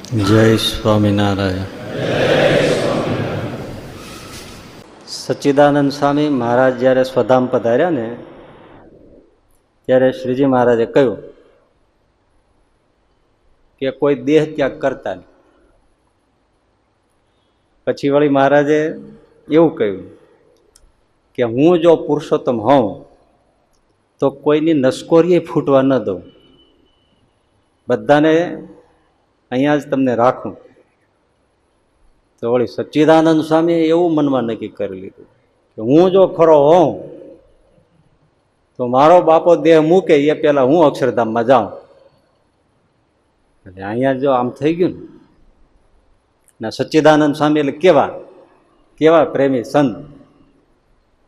જય સ્વામિનારાયણ. સચ્ચિદાનંદ સ્વામી મહારાજ જ્યારે સ્વધામ પધાર્યા ને ત્યારે શ્રીજી મહારાજે કહ્યું કે કોઈ દેહ ત્યાગ કરતા નહીં. પછી વળી મહારાજે એવું કહ્યું કે હું જો પુરુષોત્તમ હોઉં તો કોઈની નસકોરીએ ફૂટવા ન દઉં, બધાને અહીંયા જ તમને રાખું. તો વળી સચ્ચિદાનંદ સ્વામીએ એવું મનમાં નક્કી કરી લીધું કે હું જો ખરો હોઉં તો મારો બાપો દેહ મૂકે એ પહેલા હું અક્ષરધામમાં જાઉં. એટલે અહીંયા જો આમ થઈ ગયું ને, સચ્ચિદાનંદ સ્વામી એટલે કેવા પ્રેમી સંત.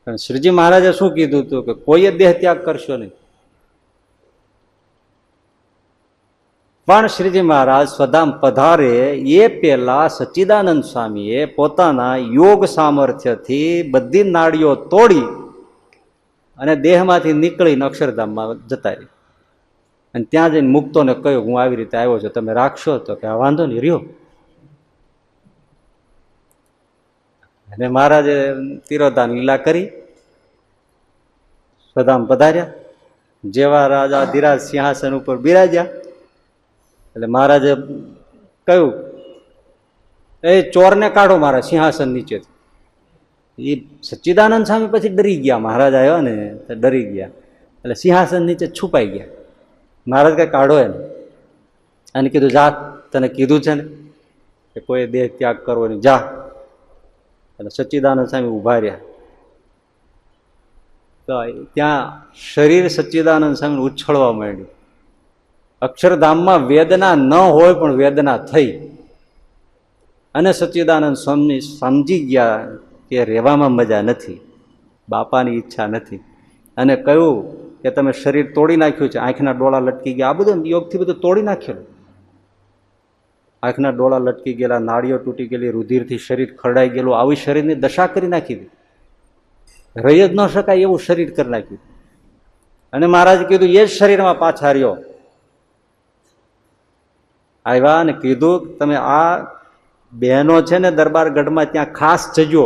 પણ શ્રીજી મહારાજે શું કીધું હતું કે કોઈએ દેહ ત્યાગ કરશો નહીં. પણ શ્રીજી મહારાજ સ્વધામ પધારે એ પહેલા સચ્ચિદાનંદ સ્વામીએ પોતાના યોગ સામર્થ્યથી બધી નાડીઓ તોડી અને દેહમાંથી નીકળીને અક્ષરધામમાં જતા રહી. અને ત્યાં જઈને મુક્તોને કહ્યું હું આવી રીતે આવ્યો છું, તમે રાખશો? તો કે વાંધો નહીં, રહ્યો. અને મહારાજે તિરોધાન લીલા કરી સ્વધામ પધાર્યા. જેવા રાજા ધીરાજ સિંહાસન ઉપર બિરાજ્યા એટલે મહારાજે કહ્યું, એ ચોરને કાઢો મારા સિંહાસન નીચેથી. એ સચ્ચિદાનંદ સ્વામી પછી ડરી ગયા. મહારાજ આવ્યા ને તો ડરી ગયા એટલે સિંહાસન નીચે છુપાઈ ગયા. મહારાજ કઈ કાઢો એને અને કીધું જા, તને કીધું છે ને કે કોઈ દેહ ત્યાગ કરવો નહીં, જા. એટલે સચ્ચિદાનંદ સ્વામી ઉભા રહ્યા. તો ત્યાં શરીર સચ્ચિદાનંદ સ્વામી ઉછળવા માંડ્યું. અક્ષરધામમાં વેદના ન હોય પણ વેદના થઈ અને સચ્ચિદાનંદ સ્વામી સમજી ગયા કે રહેવામાં મજા નથી, બાપાની ઈચ્છા નથી. અને કહ્યું કે તમે શરીર તોડી નાખ્યું છે, આંખના ડોળા લટકી ગયા. આ બધું યોગથી બધું તોડી નાખેલું. આંખના ડોળા લટકી ગયેલા, નાડીઓ તૂટી ગયેલી, રુધિરથી શરીર ખરડાઈ ગયેલું, આવી શરીરની દશા કરી નાખી હતી. રહી જ ન શકાય એવું શરીર કરી નાખ્યું. અને મહારાજ કીધું એ જ શરીરમાં પાછા રહ્યો. આવ્યા અને કીધું તમે આ બહેનો છે ને દરબાર ગઢમાં ત્યાં ખાસ જજો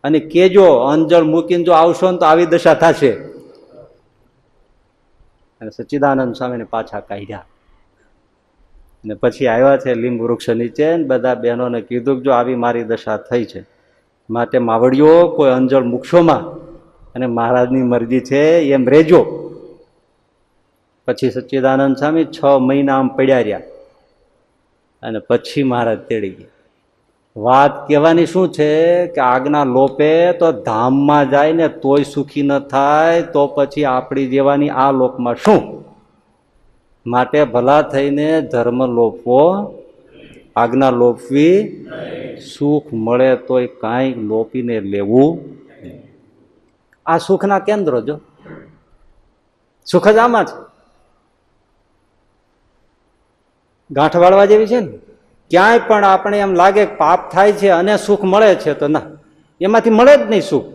અને કેજો અંજળ મૂકીને જો આવશો ને તો આવી દશા થશે. અને સચ્ચિદાનંદ સ્વામીને પાછા કાઢ્યા. અને પછી આવ્યા છે લીંબ વૃક્ષ નીચે, બધા બહેનોને કીધું કે જો આવી મારી દશા થઈ છે, માટે માવડીઓ કોઈ અંજળ મૂકશોમાં અને મહારાજની મરજી છે એમ રહેજો. પછી સચ્ચિદાનંદ સ્વામી 6 મહિના આમ પડ્યા રહ્યા અને પછી મહારાજ તેડી ગયા. વાત કહેવાની શું છે કે આજ્ઞા લોપે તો ધામમાં જાય ને તોય સુખી ન થાય, તો પછી આપણી જેવાની આ લોકમાં શું? માટે ભલા થઈને ધર્મ લોપવો, આજ્ઞા લોપવી, સુખ મળે તોય કાંઈ લોપીને લેવું. આ સુખના કેન્દ્રો જો, સુખ જ આમાં છે. ગાંઠ વાળવા જેવી છે ને. ક્યાંય પણ આપણે એમ લાગે પાપ થાય છે અને સુખ મળે છે તો ના, એમાંથી મળે જ નહીં સુખ.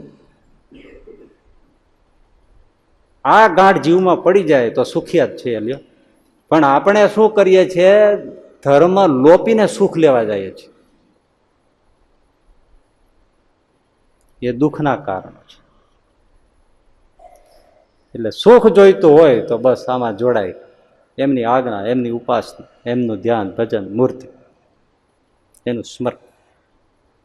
આ ગાંઠ જીવમાં પડી જાય તો સુખિયા જ છે લ્યો. પણ આપણે શું કરીએ છીએ? ધર્મ લોપીને સુખ લેવા જઈએ છીએ. એ દુઃખના કારણો છે. એટલે સુખ જોઈતું હોય તો બસ આમાં જોડાય. એમની આજ્ઞા, એમની ઉપાસના, એમનું ધ્યાન, ભજન, મૂર્તિ, એનું સ્મરણ.